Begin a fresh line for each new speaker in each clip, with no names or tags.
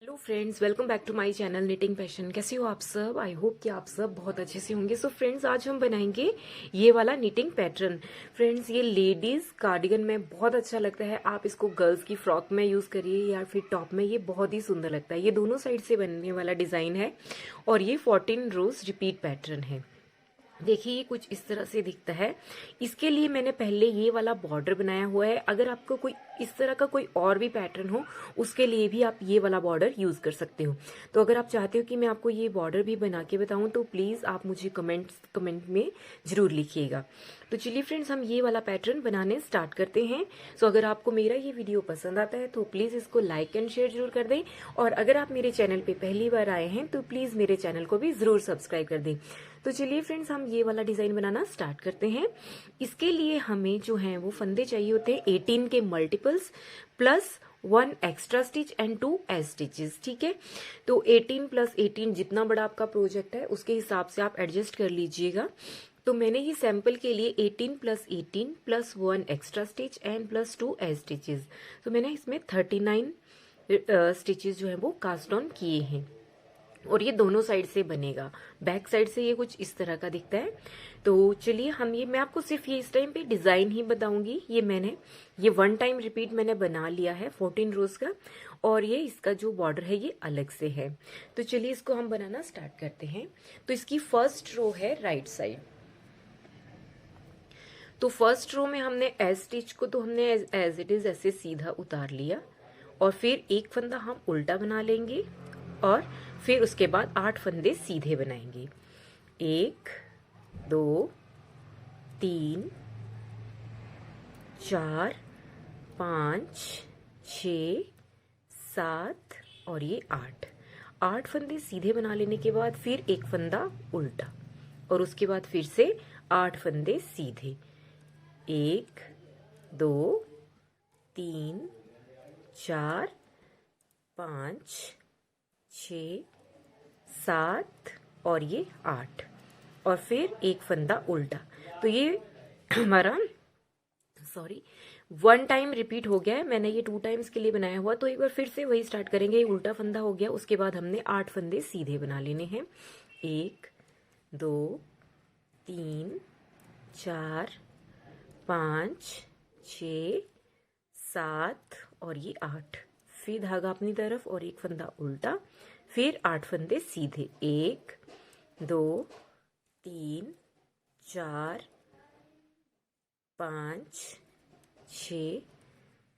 Hello friends, welcome back to my channel knitting passion. कैसे हो आप सब? आई होप कि आप सब बहुत अच्छे से होंगे। सो फ्रेंड्स, आज हम बनाएंगे ये वाला निटिंग पैटर्न। फ्रेंड्स, ये लेडीज कार्डिगन में बहुत अच्छा लगता है। आप इसको गर्ल्स की फ्रॉक में यूज करिए या फिर टॉप में, ये बहुत ही सुंदर लगता है। ये दोनों साइड से बनने वाला डिजाइन है और ये 14 रोज रिपीट पैटर्न है। देखिए, ये कुछ इस तरह से दिखता है। इसके लिए मैंने पहले ये वाला बॉर्डर बनाया हुआ है। अगर आपको कोई इस तरह का कोई और भी पैटर्न हो, उसके लिए भी आप ये वाला बॉर्डर यूज कर सकते हो। तो अगर आप चाहते हो कि मैं आपको ये बॉर्डर भी बना के बताऊं, तो प्लीज आप मुझे कमेंट में जरूर लिखिएगा। तो चलिए फ्रेंड्स, हम ये वाला पैटर्न बनाने स्टार्ट करते हैं। सो अगर आपको मेरा ये वीडियो पसंद आता है तो प्लीज इसको लाइक एंड शेयर जरूर कर दें, और अगर आप मेरे चैनल पे पहली बार आए हैं तो प्लीज मेरे चैनल को भी जरूर सब्सक्राइब कर दें। तो चलिए फ्रेंड्स, हम ये वाला डिजाइन बनाना स्टार्ट करते हैं। इसके लिए हमें जो है वो फंदे चाहिए होते हैं 18 के multiples plus 1 extra stitch and 2 edge stitches. ठीक है, तो 18 प्लस 18, जितना बड़ा आपका प्रोजेक्ट है उसके हिसाब से आप एडजस्ट कर लीजिएगा। तो मैंने ये सैंपल के लिए 18 plus 18 plus 1 extra stitch and plus 2 edge stitches, तो मैंने इसमें 39 स्टिचेस जो है वो कास्ट ऑन किए हैं। और ये दोनों साइड से बनेगा। बैक साइड से ये कुछ इस तरह का दिखता है। तो चलिए, मैं आपको सिर्फ ये इस टाइम पे डिजाइन ही बताऊंगी। ये 1 टाइम रिपीट मैंने बना लिया है 14 रोज का, और ये इसका जो बॉर्डर है ये अलग से है। तो चलिए, इसको हम बनाना स्टार्ट करते हैं। तो इसकी फर्स्ट रो है राइट साइड। तो फर्स्ट रो में हमने एज स्टिच को तो हमने एज इट इज ऐसे सीधा उतार लिया, और फिर एक फंदा हम उल्टा बना लेंगे, और फिर उसके बाद 8 फंदे सीधे बनाएंगे। 1 2 3 4 5 6 7 और ये 8 फंदे सीधे बना लेने के बाद फिर एक फंदा उल्टा, और उसके बाद फिर से 8 फंदे सीधे। 1 2 3 4 5 6 7 और ये 8, और फिर एक फंदा उल्टा। तो ये हमारा 1 टाइम रिपीट हो गया है। मैंने ये 2 टाइम्स के लिए बनाया हुआ, तो एक बार फिर से वही स्टार्ट करेंगे। ये उल्टा फंदा हो गया, उसके बाद हमने 8 फंदे सीधे बना लेने हैं। 1 2 3 4 5 6 7 और ये 8, फिर धागा अपनी तरफ और एक फंदा उल्टा, फिर 8 फंदे सीधे। 1 2 3 4 5 6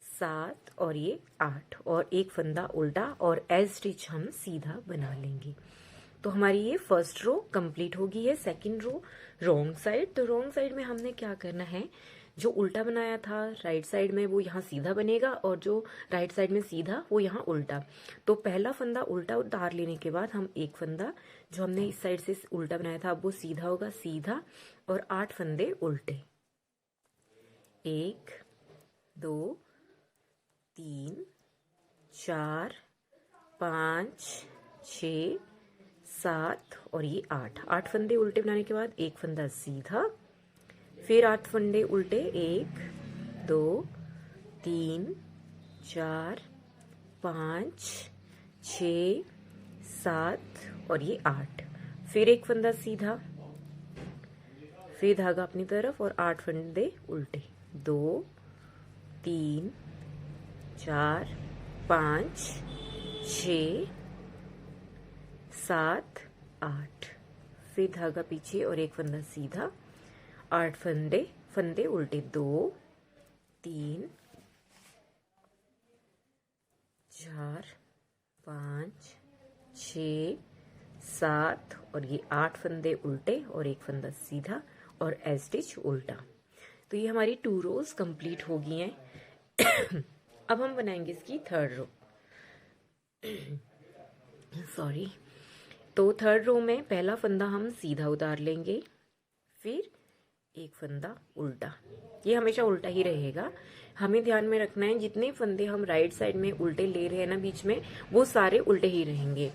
7 और ये 8, और एक फंदा उल्टा, और एज स्टिच हम सीधा बना लेंगे। तो हमारी ये फर्स्ट रो कंप्लीट होगी है। Second row wrong side. तो रॉन्ग साइड में हमने क्या करना है, जो उल्टा बनाया था राइट साइड में वो यहाँ सीधा बनेगा, और जो राइट साइड में सीधा वो यहाँ उल्टा। तो पहला फंदा उल्टा उतार लेने के बाद हम एक फंदा जो हमने इस साइड से उल्टा बनाया था अब वो सीधा होगा, सीधा, और 8 फंदे उल्टे। 1 2 3 4 5 6 7 और ये 8 फंदे उल्टे बनाने के बाद एक फंदा सीधा, फिर 8 फंदे उल्टे। 1 2 3 4 5 6 7 और ये 8, फिर एक फंदा सीधा, फिर धागा अपनी तरफ और 8 फंदे उल्टे। 2 3 4 5 6 7 8, फिर धागा पीछे और एक फंदा सीधा, 8 फंदे उल्टे। 2 3 4 5 6 7 और ये 8 फंदे उल्टे और एक फंदा सीधा और एज स्टिच उल्टा। तो ये हमारी 2 रोज कंप्लीट हो गई हैं। अब हम बनाएंगे इसकी थर्ड रो। तो थर्ड रो में पहला फंदा हम सीधा उतार लेंगे, फिर एक फंदा उल्टा। ये हमेशा उल्टा ही रहेगा। हमें ध्यान में रखना है जितने फंदे हम राइट साइड में उल्टे ले रहे हैं ना बीच में, वो सारे उल्टे ही रहेंगे।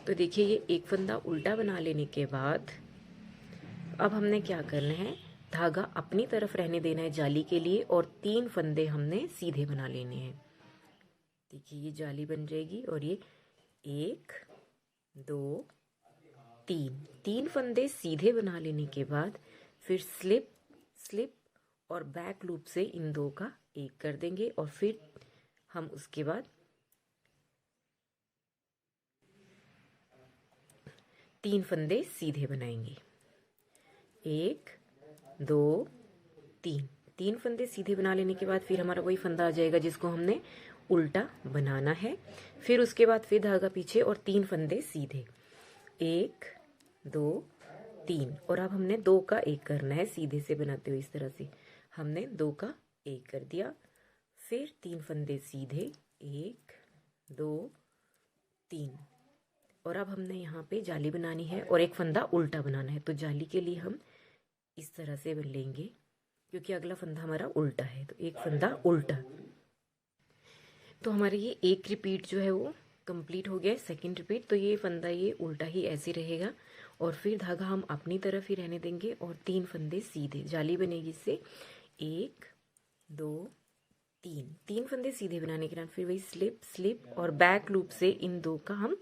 तो देखिए, ये एक फंदा उल्टा बना लेने के बाद अब हमने क्या करना है, धागा अपनी तरफ रहने देना है जाली के लिए, और 3 फंदे हमने सीधे बना लेने हैं। देखिए, ये जाली बन जाएगी, और ये 1 2 3 3 फंदे सीधे बना लेने के बाद फिर स्लिप स्लिप और बैक लूप से इन दो का एक कर देंगे और फिर हम उसके बाद 3 फंदे सीधे बनाएंगे। 1 2 3 3 फंदे सीधे बना लेने के बाद फिर हमारा वही फंदा आ जाएगा जिसको हमने उल्टा बनाना है। फिर उसके बाद फिर धागा पीछे और 3 फंदे सीधे, 1 2 3। और अब हमने 2 का 1 करना है सीधे से बनाते हुए। इस तरह से हमने 2 का 1 कर दिया, फिर 3 फंदे सीधे, 1 2 3। और अब हमने यहाँ पे जाली बनानी है और एक फंदा उल्टा बनाना है। तो जाली के लिए हम इस तरह से बन लेंगे क्योंकि अगला फंदा हमारा उल्टा है, तो एक फंदा उल्टा। तो हमारा ये एक रिपीट जो है वो कंप्लीट हो गया है, सेकंड रिपीट। तो ये फंदा ये उल्टा ही ऐसे रहेगा और फिर धागा हम अपनी तरफ ही रहने देंगे और 3 फंदे सीधे, जाली बनेगी इससे। 1 2 3 3 फंदे सीधे बनाने के बाद फिर वही स्लिप स्लिप और बैक लूप से इन दो का हम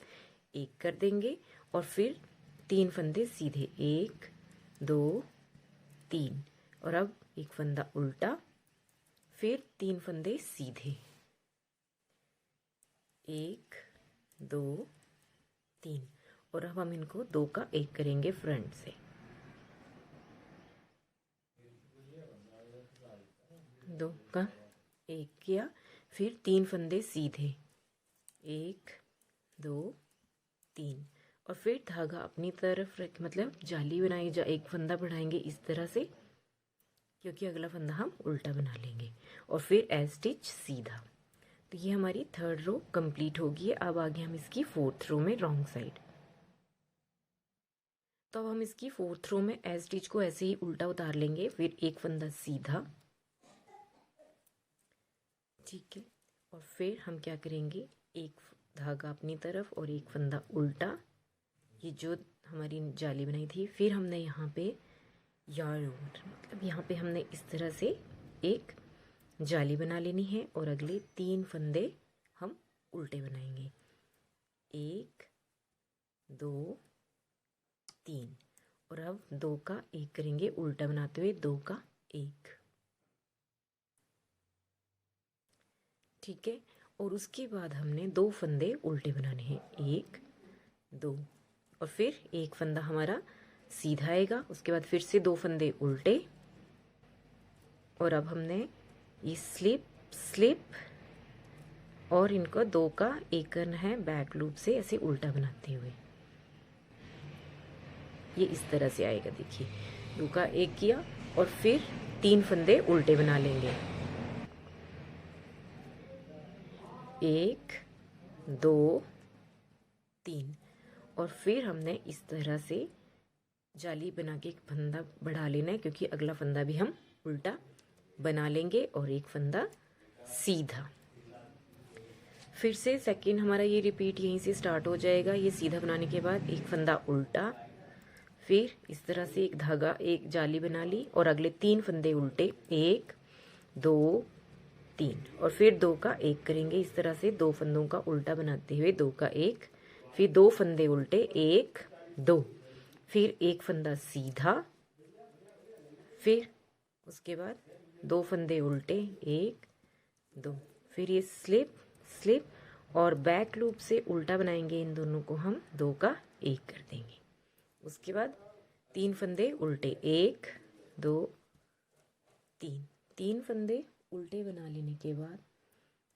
एक कर देंगे और फिर 3 फंदे सीधे, 1 2 3। और अब एक फंदा उल्टा, फिर 3 फंदे सीधे, 1 2 3। और अब हम इनको 2 का 1 करेंगे फ्रंट से, 2 का 1 किया, फिर 3 फंदे सीधे, 1 2 3। और फिर धागा अपनी तरफ रख, मतलब जाली बनाई, एक फंदा बढ़ाएंगे इस तरह से क्योंकि अगला फंदा हम उल्टा बना लेंगे और फिर एज स्टिच सीधा। तो ये हमारी थर्ड रो कंप्लीट होगी। अब आगे हम इसकी फोर्थ रो में रॉन्ग साइड। तो अब हम इसकी फोर्थ रो में एज स्टिच को ऐसे ही उल्टा उतार लेंगे, फिर एक फंदा सीधा, ठीक है। और फिर हम क्या करेंगे, एक धागा अपनी तरफ और एक फंदा उल्टा, ये जो हमारी जाली बनाई थी। फिर हमने यहाँ पे यार्न, मतलब यहाँ पे हमने इस तरह से एक जाली बना लेनी है और अगले 3 फंदे हम उल्टे बनाएंगे, 1 2 3। और अब 2 का 1 करेंगे उल्टा बनाते हुए, 2 का 1, ठीक है। और उसके बाद हमने 2 फंदे उल्टे बनाने हैं, 1 2। और फिर एक फंदा हमारा सीधा आएगा, उसके बाद फिर से 2 फंदे उल्टे। और अब हमने ये स्लिप स्लिप और इनको 2 का 1 करना है बैक लूप से ऐसे उल्टा बनाते हुए। ये इस तरह से आएगा, देखिए 2 का 1 किया और फिर 3 फंदे उल्टे बना लेंगे, 1 2 3। और फिर हमने इस तरह से जाली बना के एक फंदा बढ़ा लेना है क्योंकि अगला फंदा भी हम उल्टा बना लेंगे और एक फंदा सीधा। फिर से सेकंड हमारा ये रिपीट यहीं से स्टार्ट हो जाएगा। ये सीधा बनाने के बाद एक फंदा उल्टा, फिर इस तरह से एक धागा, एक जाली बना ली और अगले 3 फंदे उल्टे, 1 2 3। और फिर 2 का 1 करेंगे इस तरह से, 2 फंदों का उल्टा बनाते हुए, 2 का 1, फिर 2 फंदे उल्टे, 1 2, फिर एक फंदा सीधा, फिर उसके बाद 2 फंदे उल्टे, 1 2, फिर ये स्लिप स्लिप और बैक लूप से उल्टा बनाएंगे, इन दोनों को हम 2 का 1 कर देंगे। उसके बाद 3 फंदे उल्टे, 1 2 3। 3 फंदे उल्टे बना लेने के बाद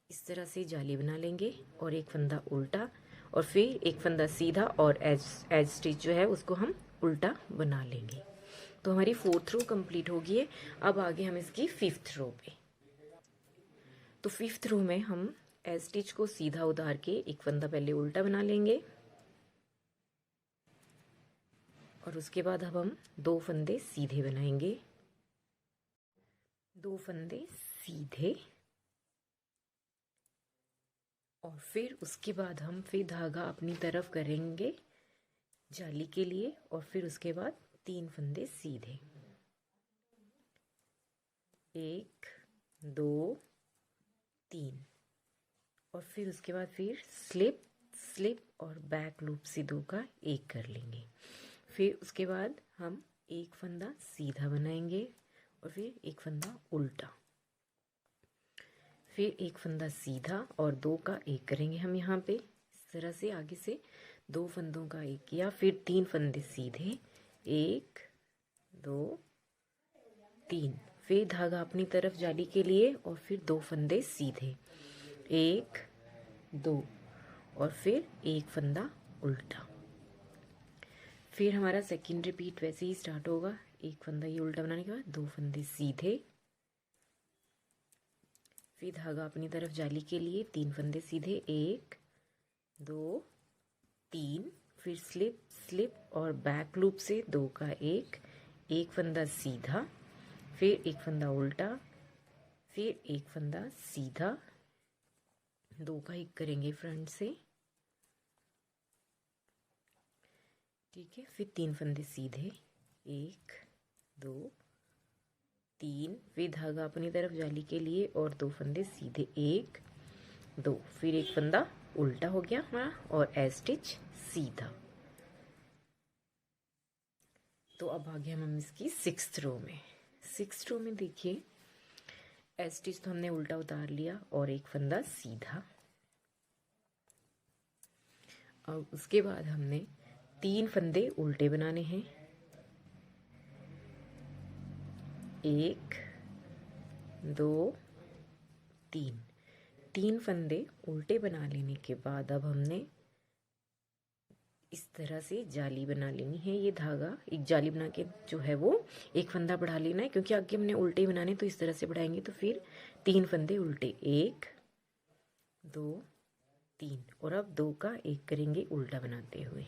इस तरह से जाली बना लेंगे और एक फंदा उल्टा और फिर एक फंदा सीधा और एज स्टिच जो है उसको हम उल्टा बना लेंगे। तो हमारी 4th रो कंप्लीट होगी है। अब आगे हम इसकी 5th रो पे। तो 5th रो में हम एज स्टिच को सीधा उतार के एक फंदा पहले उल्टा बना लेंगे और उसके बाद अब हम 2 फंदे सीधे बनाएंगे, 2 फंदे सीधे। और फिर उसके बाद हम फिर धागा अपनी तरफ करेंगे जाली के लिए और फिर उसके बाद 3 फंदे सीधे, 1 2 3। और फिर उसके बाद फिर स्लिप स्लिप और बैक लूप से 2 का एक कर लेंगे। फिर उसके बाद हम एक फंदा सीधा बनाएंगे और फिर एक फंदा उल्टा, फिर एक फंदा सीधा और 2 का एक करेंगे हम यहाँ पे। इस तरह से आगे से 2 फंदों का एक किया, फिर 3 फंदे सीधे, 1 2 3, फिर धागा अपनी तरफ जाली के लिए और फिर 2 फंदे सीधे, 1 2 और फिर एक फंदा उल्टा। फिर हमारा सेकंड रिपीट वैसे ही स्टार्ट होगा। एक फंदा ये उल्टा बनाने के बाद 2 फंदे सीधे, फिर धागा अपनी तरफ जाली के लिए 3 फंदे सीधे, 1 2 3, फिर स्लिप स्लिप और बैक लूप से 2 का एक फंदा सीधा, फिर एक फंदा उल्टा, फिर एक फंदा सीधा, 2 का एक करेंगे फ्रंट से, ठीक है। फिर 3 फंदे सीधे, 1 2 3, फिर धागा अपनी तरफ जाली के लिए और 2 फंदे सीधे, 1 2, फिर एक फंदा उल्टा हो गया हमारा और ए स्टिच सीधा। तो अब आ गए हम इसकी 6th रो में। 6th रो में देखिए ए स्टिच तो हमने उल्टा उतार लिया और एक फंदा सीधा। अब उसके बाद हमने 3 फंदे उल्टे बनाने हैं, 1 2 3, 3 फंदे उल्टे बना लेने के बाद अब हमने इस तरह से जाली बना लेनी है। ये धागा एक जाली बना के जो है वो एक फंदा बढ़ा लेना है, क्योंकि आगे हमने उल्टे बनाने तो इस तरह से बढ़ाएंगे। तो फिर 3 फंदे उल्टे, 1 2 3 और अब 2 का एक करेंगे उल्टा बनाते हुए,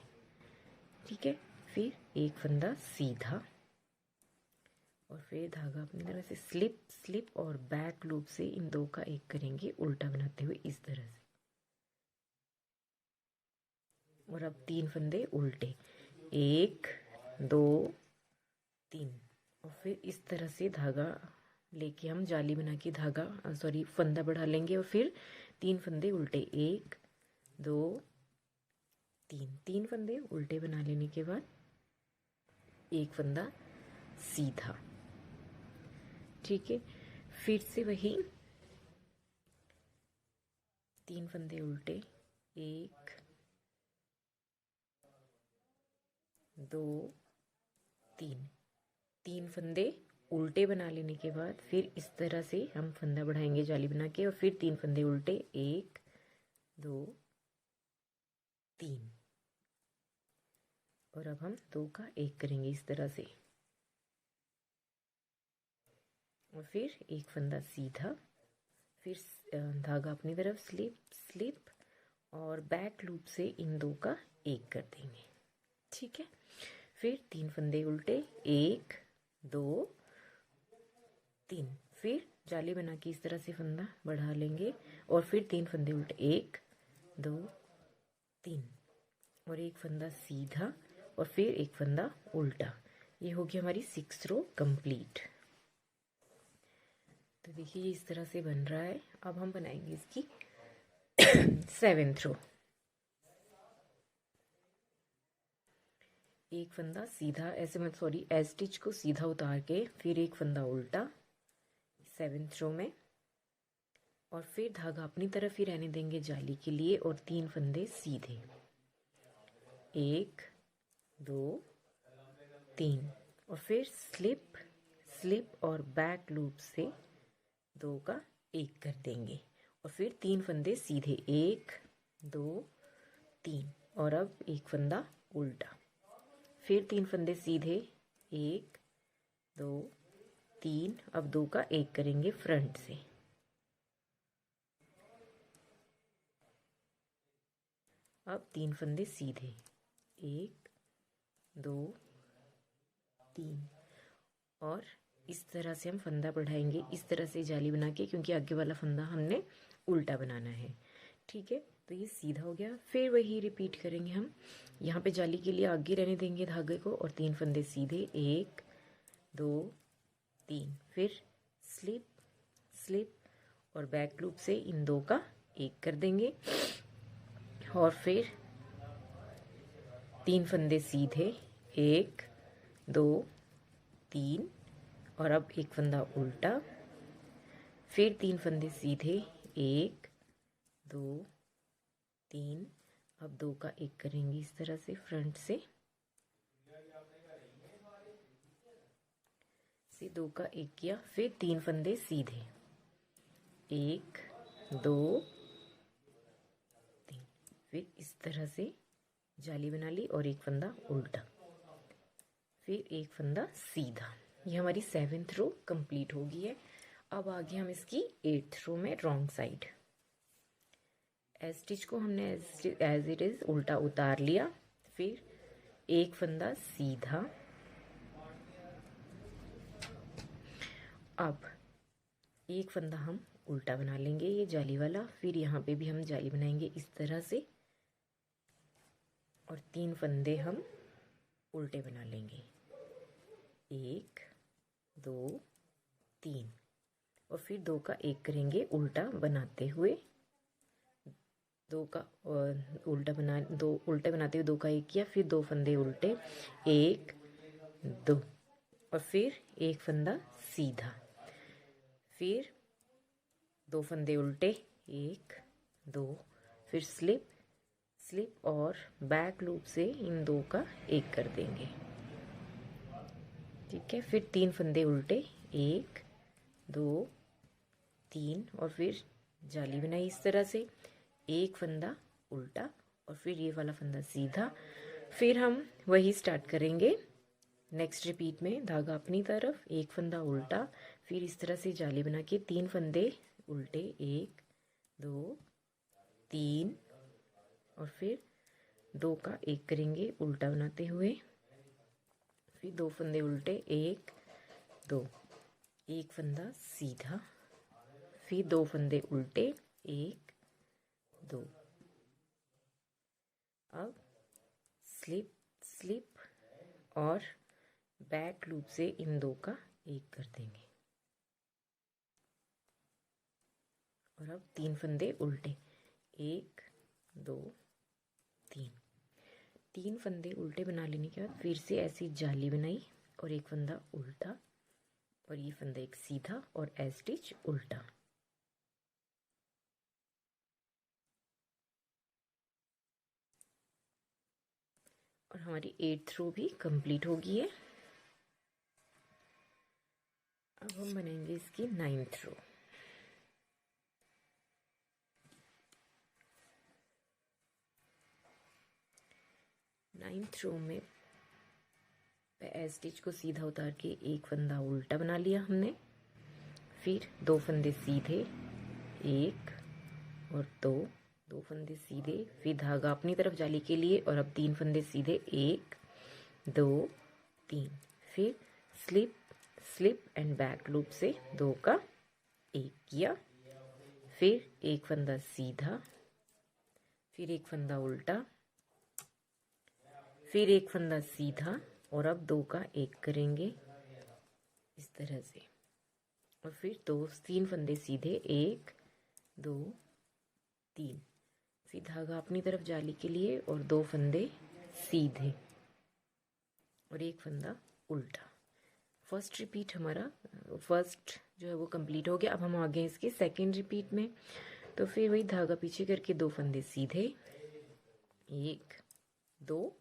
ठीक है। फिर एक फंदा सीधा और फिर धागा अपनी तरह से स्लिप स्लिप और बैक लूप से इन 2 का एक करेंगे उल्टा बनाते हुए इस तरह से। और अब 3 फंदे उल्टे, 1 2 3 और फिर इस तरह से धागा लेके हम जाली बना के धागा फंदा बढ़ा लेंगे और फिर 3 फंदे उल्टे, 1 2 3, 3 फंदे उल्टे बना लेने के बाद एक फंदा सीधा, ठीक है। फिर से वही 3 फंदे उल्टे, 1 2 3, 3 फंदे उल्टे बना लेने के बाद फिर इस तरह से हम फंदा बढ़ाएंगे जाली बना के और फिर 3 फंदे उल्टे, 1 2 3 और अब हम 2 का एक करेंगे इस तरह से और फिर एक फंदा सीधा, फिर धागा अपनी तरफ स्लिप स्लिप और बैक लूप से इन 2 का एक कर देंगे, ठीक है। फिर 3 फंदे उल्टे, 1 2 3, फिर जाली बना के इस तरह से फंदा बढ़ा लेंगे और फिर 3 फंदे उल्टे, 1 2 3 और एक फंदा सीधा और फिर एक फंदा उल्टा। ये होगी हमारी 6th रो कंप्लीट। तो देखिए ये इस तरह से बन रहा है। अब हम बनाएंगे इसकी 7th रो। एक फंदा सीधा ऐसे ए स्टिच को सीधा उतार के फिर एक फंदा उल्टा 7th रो में और फिर धागा अपनी तरफ ही रहने देंगे जाली के लिए और 3 फंदे सीधे, 1 2 3 और फिर स्लिप स्लिप और बैक लूप से 2 का एक कर देंगे और फिर 3 फंदे सीधे, 1 2 3 और अब एक फंदा उल्टा, फिर 3 फंदे सीधे, 1 2 3, अब 2 का एक करेंगे फ्रंट से, अब 3 फंदे सीधे, 1 2 3 और इस तरह से हम फंदा बढ़ाएंगे इस तरह से जाली बना के, क्योंकि आगे वाला फंदा हमने उल्टा बनाना है, ठीक है। तो ये सीधा हो गया। फिर वही रिपीट करेंगे हम, यहाँ पे जाली के लिए आगे रहने देंगे धागे को और 3 फंदे सीधे, 1 2 3, फिर स्लिप स्लिप और बैक लूप से इन 2 का एक कर देंगे और फिर 3 फंदे सीधे, 1 2 3, और अब एक फंदा उल्टा, फिर 3 फंदे सीधे, 1 2 3, अब 2 का एक करेंगे इस तरह से फ्रंट से 2 का एक किया, फिर 3 फंदे सीधे, 1 2 3, फिर इस तरह से जाली बना ली और एक फंदा उल्टा, फिर एक फंदा सीधा। ये हमारी 7th रो कंप्लीट हो गई है। अब आगे हम इसकी 8th रो में रॉन्ग साइड स्टिच को हमने एज इट इज उल्टा उतार लिया, फिर एक फंदा सीधा, अब एक फंदा हम उल्टा बना लेंगे ये जाली वाला, फिर यहाँ पे भी हम जाली बनाएंगे इस तरह से, और 3 फंदे हम उल्टे बना लेंगे, 1 2 3, और फिर 2 का एक करेंगे उल्टा बनाते हुए, 2 का उल्टा बना, 2 उल्टे बनाते हुए 2 का एक किया, फिर 2 फंदे उल्टे, 1 2, और फिर एक फंदा सीधा, फिर 2 फंदे उल्टे, 1 2, फिर स्लिप स्लिप और बैक लूप से इन 2 का एक कर देंगे, ठीक है। फिर 3 फंदे उल्टे, 1 2 3, और फिर जाली बनाई इस तरह से, एक फंदा उल्टा और फिर ये वाला फंदा सीधा, फिर हम वही स्टार्ट करेंगे नेक्स्ट रिपीट में, धागा अपनी तरफ, एक फंदा उल्टा, फिर इस तरह से जाली बना के 3 फंदे उल्टे, 1 2 3, और फिर 2 का एक करेंगे उल्टा बनाते हुए, फिर 2 फंदे उल्टे, 1 2, एक फंदा सीधा, फिर 2 फंदे उल्टे, 1 2, अब स्लिप स्लिप और बैक लूप से इन 2 का एक कर देंगे, और अब 3 फंदे उल्टे, 1 2 3, 3 फंदे उल्टे बना लेने के बाद फिर से ऐसी जाली बनाई और एक फंदा उल्टा, और ये फंदा एक सीधा और ए स्टिच उल्टा, और हमारी 8th रो भी कंप्लीट हो गई है। अब हम बनाएंगे इसकी 9th रो। 9th रो में स्टिच को सीधा उतार के एक फंदा उल्टा बना लिया हमने, फिर 2 फंदे सीधे, 1 और 2, 2 फंदे सीधे, फिर धागा अपनी तरफ जाली के लिए, और अब 3 फंदे सीधे, 1 2 3, फिर slip slip and back loop से 2 का एक किया, फिर एक फंदा सीधा, फिर एक फंदा उल्टा, फिर एक फंदा सीधा, और अब 2 का एक करेंगे इस तरह से, और फिर 3 फंदे सीधे, 1 2 3, फिर धागा अपनी तरफ जाली के लिए और 2 फंदे सीधे और एक फंदा उल्टा। फर्स्ट रिपीट हमारा फर्स्ट जो है वो कंप्लीट हो गया। अब हम आगे इसके सेकेंड रिपीट में, तो फिर वही धागा पीछे करके 2 फंदे सीधे, 1 2,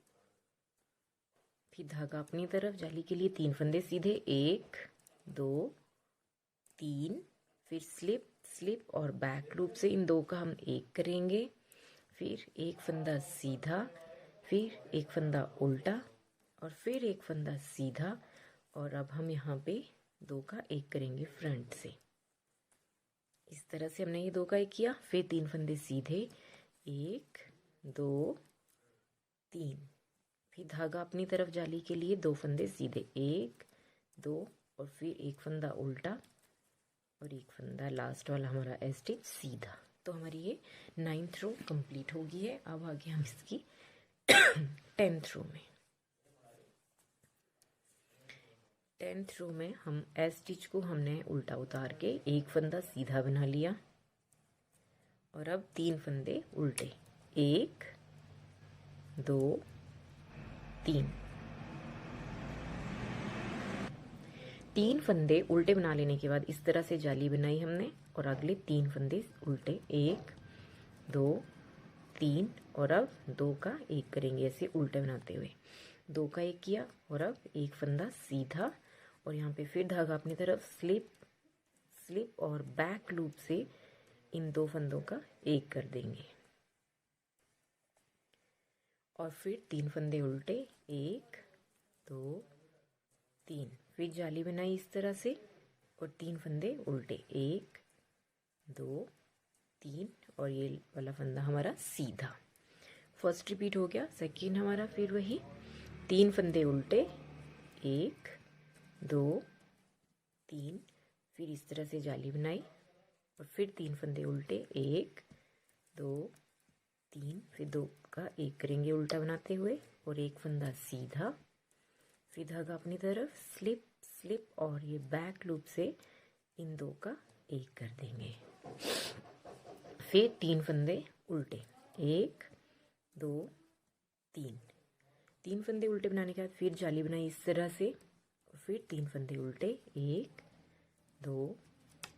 फिर धागा अपनी तरफ जाली के लिए 3 फंदे सीधे, 1 2 3, फिर स्लिप स्लिप और बैक लूप से इन 2 का हम एक करेंगे, फिर एक फंदा सीधा, फिर एक फंदा उल्टा, और फिर एक फंदा सीधा, और अब हम यहाँ पे 2 का एक करेंगे फ्रंट से। इस तरह से हमने ये 2 का एक किया, फिर 3 फंदे सीधे, 1 2 3, फिर धागा अपनी तरफ जाली के लिए 2 फंदे सीधे, 1 2, और फिर एक फंदा उल्टा और एक फंदा लास्ट वाला हमारा स्टिच सीधा। तो हमारी ये 9th रो कंप्लीट हो गई है। अब आगे हम इसकी 10th रो में 10th रो में हम स्टिच को हमने उल्टा उतार के एक फंदा सीधा बना लिया, और अब 3 फंदे उल्टे, 1 2 3 3 फंदे उल्टे बना लेने के बाद इस तरह से जाली बनाई हमने और अगले 3 फंदे उल्टे, 1 2 3 और अब 2 का 1 करेंगे ऐसे उल्टे बनाते हुए। 2 का 1 किया और अब एक फंदा सीधा और यहाँ पे फिर धागा अपनी तरफ स्लिप और बैक लूप से इन 2 फंदों का 1 कर देंगे और फिर 3 फंदे उल्टे, 1 2 3, फिर जाली बनाई इस तरह से और 3 फंदे उल्टे, 1 2 3 और ये वाला फंदा हमारा सीधा। फर्स्ट रिपीट हो गया। सेकेंड हमारा फिर वही 3 फंदे उल्टे, 1 2 3, फिर इस तरह से जाली बनाई और फिर 3 फंदे उल्टे, 1 2 3, फिर 2 का 1 करेंगे उल्टा बनाते हुए और एक फंदा सीधा, फिर धागा अपनी तरफ स्लिप और ये बैक लूप से इन 2 का 1 कर देंगे। फिर 3 फंदे उल्टे, 1 2 3, 3 फंदे उल्टे बनाने के बाद फिर जाली बनाई इस तरह से और फिर 3 फंदे उल्टे, 1 2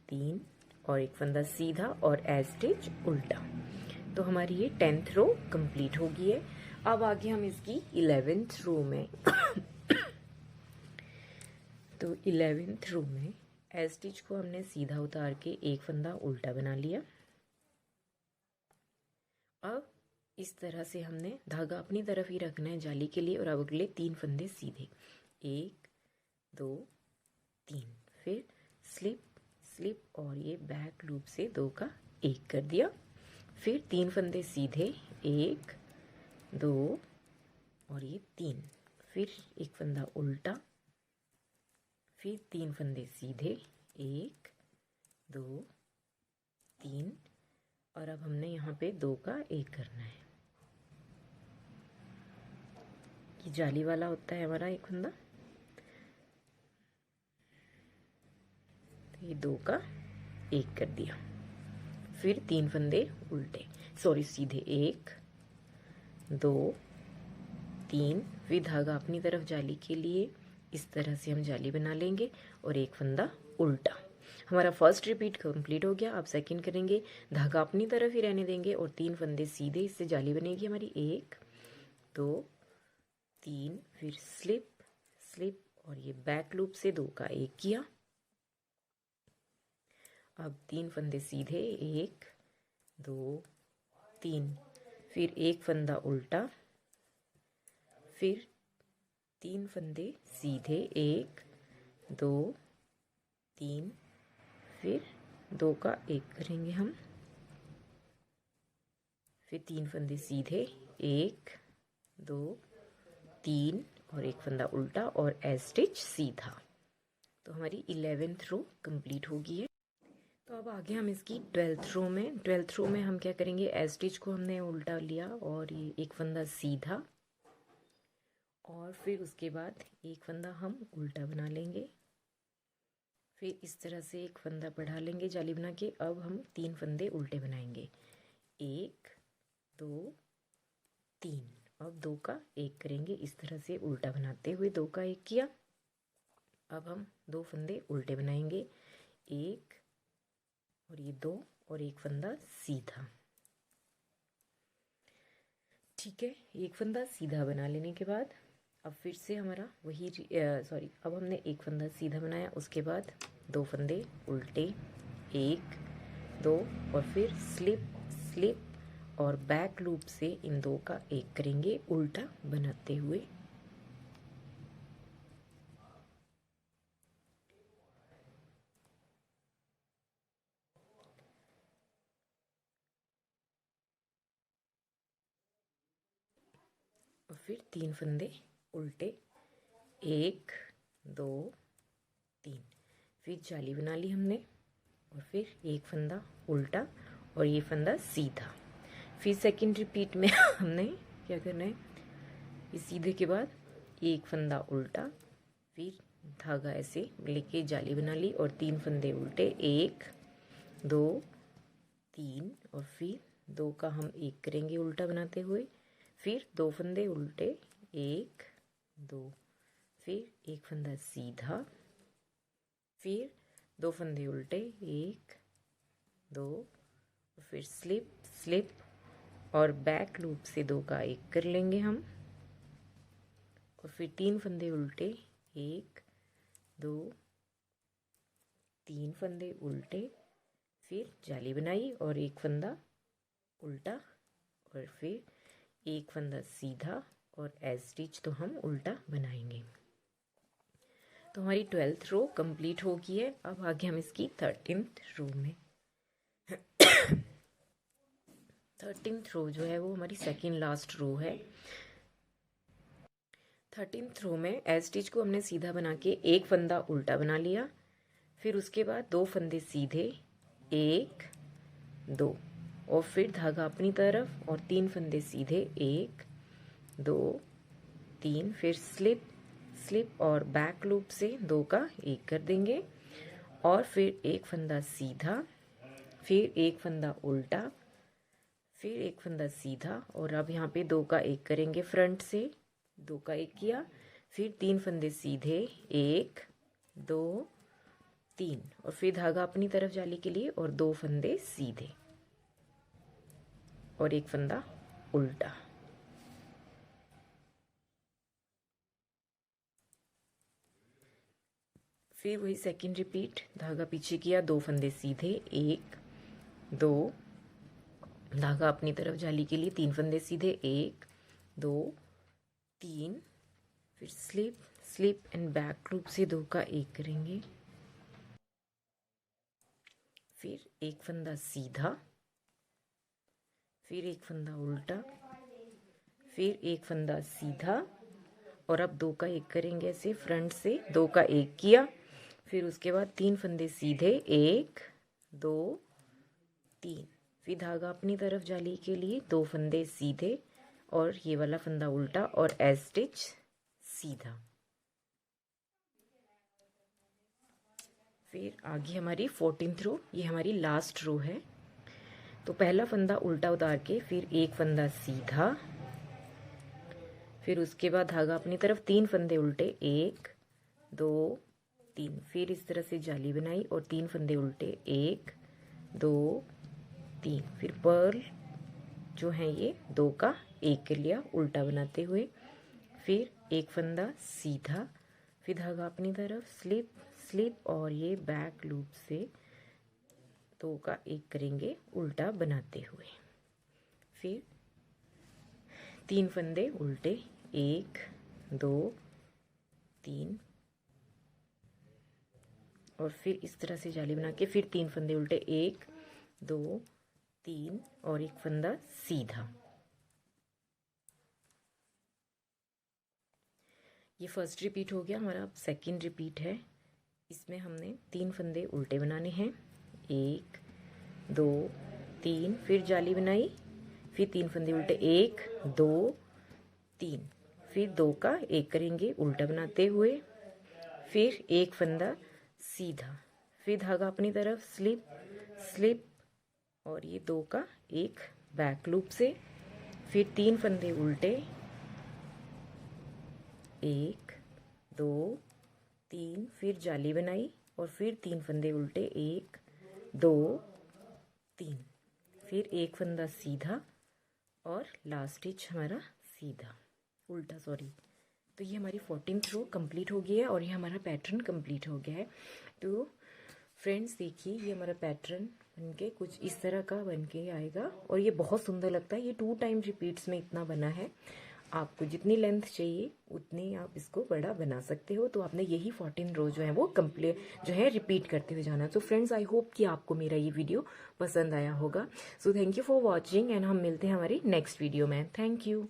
3 और एक फंदा सीधा और एज स्टिच उल्टा। तो हमारी ये 10th रो कंप्लीट हो गई है। अब आगे हम इसकी 11th रो में तो 11th रो में एज स्टिच को हमने सीधा उतार के एक फंदा उल्टा बना लिया। अब इस तरह से हमने धागा अपनी तरफ ही रखना है जाली के लिए और अब अगले 3 फंदे सीधे, 1 2 3, फिर स्लिप और ये बैक लूप से 2 का 1 कर दिया। फिर 3 फंदे सीधे, 1 2 और ये 3, फिर एक फंदा उल्टा, फिर 3 फंदे सीधे, 1 2 3 और अब हमने यहाँ पे 2 का 1 करना है। ये जाली वाला होता है हमारा एक फंदा, तो ये 2 का 1 कर दिया। फिर 3 फंदे उल्टे सीधे, 1 2 3, फिर धागा अपनी तरफ जाली के लिए इस तरह से हम जाली बना लेंगे और एक फंदा उल्टा। हमारा फर्स्ट रिपीट कंप्लीट हो गया। अब सेकंड करेंगे, धागा अपनी तरफ ही रहने देंगे और 3 फंदे सीधे, इससे जाली बनेगी हमारी 1 2 3, फिर स्लिप और ये बैक लूप से 2 का 1 किया। अब 3 फंदे सीधे, 1 2 3, फिर एक फंदा उल्टा, फिर 3 फंदे सीधे, 1 2 3, फिर 2 का 1 करेंगे हम, फिर 3 फंदे सीधे, 1 2 3 और एक फंदा उल्टा और एज स्टिच सीधा। तो हमारी 11th रो कंप्लीट हो गई है। तो अब आगे हम इसकी 12th रो में हम क्या करेंगे, एज स्टिच को हमने उल्टा लिया और ये एक फंदा सीधा और फिर उसके बाद एक फंदा हम उल्टा बना लेंगे, फिर इस तरह से एक फंदा बढ़ा लेंगे जाली बना के। अब हम 3 फंदे उल्टे बनाएंगे, 1 2 3, अब 2 का 1 करेंगे इस तरह से उल्टा बनाते हुए, 2 का 1 किया। अब हम 2 फंदे उल्टे बनाएंगे, 1 और ये 2 और एक फंदा सीधा। ठीक है, एक फंदा सीधा बना लेने के बाद अब फिर से हमारा वही अब हमने एक फंदा सीधा बनाया, उसके बाद 2 फंदे उल्टे, 1 2 और फिर स्लिप और बैक लूप से इन 2 का 1 करेंगे उल्टा बनाते हुए। और फिर 3 फंदे उल्टे, 1 2 3, फिर जाली बना ली हमने और फिर एक फंदा उल्टा और ये फंदा सीधा। फिर सेकंड रिपीट में हमने क्या करना है, इस सीधे के बाद एक फंदा उल्टा, फिर धागा ऐसे लेके जाली बना ली और 3 फंदे उल्टे, 1 2 3 और फिर 2 का हम 1 करेंगे उल्टा बनाते हुए, फिर 2 फंदे उल्टे, 1 2, फिर एक फंदा सीधा, फिर 2 फंदे उल्टे, 1 2, फिर स्लिप स्लिप और बैक लूप से 2 का 1 कर लेंगे हम, और फिर 3 फंदे उल्टे, 1 2 3 फंदे उल्टे, फिर जाली बनाई और एक फंदा उल्टा, और फिर एक फंदा सीधा, और एज स्टिच तो हम उल्टा बनाएंगे। तो हमारी 12th रो कंप्लीट हो गई है। अब आगे हम इसकी 13th रो में 13th रो जो है वो हमारी सेकेंड लास्ट रो है। 13th रो में एज स्टिच को हमने सीधा बना के एक फंदा उल्टा बना लिया, फिर उसके बाद 2 फंदे सीधे, 1 2, और फिर धागा अपनी तरफ और 3 फंदे सीधे, 1 2 3, फिर स्लिप स्लिप और बैक लूप से 2 का 1 कर देंगे, और फिर एक फंदा सीधा, फिर एक फंदा उल्टा, फिर एक फंदा सीधा, और अब यहाँ पे 2 का 1 करेंगे फ्रंट से, 2 का 1 किया, फिर 3 फंदे सीधे, 1 2 3, और फिर धागा अपनी तरफ जाली के लिए और 2 फंदे सीधे और एक फंदा उल्टा। फिर वही सेकंड रिपीट, धागा पीछे किया, 2 फंदे सीधे, 1 2, धागा अपनी तरफ जाली के लिए 3 फंदे सीधे, 1 2 3, फिर slip slip and back loop से 2 का 1 करेंगे, फिर एक फंदा सीधा, फिर एक फंदा उल्टा, फिर एक फंदा सीधा, और अब 2 का 1 करेंगे ऐसे फ्रंट से, 2 का 1 किया, फिर उसके बाद 3 फंदे सीधे, 1 2 3, फिर धागा अपनी तरफ जाली के लिए 2 फंदे सीधे और ये वाला फंदा उल्टा और एज स्टिच सीधा। फिर आगे हमारी 14th रो, ये हमारी लास्ट रो है। तो पहला फंदा उल्टा उतार के फिर एक फंदा सीधा, फिर उसके बाद धागा अपनी तरफ 3 फंदे उल्टे, 1 2 3, फिर इस तरह से जाली बनाई और 3 फंदे उल्टे, 1 2 3, फिर पर्ल जो है ये 2 का 1 कर लिया उल्टा बनाते हुए, फिर एक फंदा सीधा, फिर धागा अपनी तरफ स्लिप स्लिप और ये बैक लूप से 2 का 1 करेंगे उल्टा बनाते हुए, फिर 3 फंदे उल्टे, 1 2 3, और फिर इस तरह से जाली बना के फिर 3 फंदे उल्टे, 1 2 3, और एक फंदा सीधा। ये फर्स्ट रिपीट हो गया हमारा। अब सेकंड रिपीट है, इसमें हमने 3 फंदे उल्टे बनाने हैं, 1 2 3, फिर जाली बनाई, फिर 3 फंदे उल्टे, 1 2 3, फिर 2 का 1 करेंगे उल्टा बनाते हुए, फिर एक फंदा सीधा, फिर धागा अपनी तरफ स्लिप स्लिप और ये 2 का 1 बैक लूप से, फिर 3 फंदे उल्टे, 1 2 3, फिर जाली बनाई और फिर 3 फंदे उल्टे, 1 2 3, फिर एक फंदा सीधा और लास्ट स्टिच हमारा सीधा उल्टा, सॉरी। तो ये हमारी 14th रो कंप्लीट हो गई है और ये हमारा पैटर्न कंप्लीट हो गया है। तो फ्रेंड्स देखिए, ये हमारा पैटर्न बनके कुछ इस तरह का बनके आएगा और ये बहुत सुंदर लगता है। ये 2 टाइम रिपीट्स में इतना बना है। आपको जितनी लेंथ चाहिए उतनी आप इसको बड़ा बना सकते हो। तो आपने यही 14 रो जो है वो कंप्लीट जो है रिपीट करते हुए जाना। तो फ्रेंड्स आई होप कि आपको मेरा ये वीडियो पसंद आया होगा। So thank you for watching and हम मिलते हैं हमारी नेक्स्ट वीडियो में। Thank you.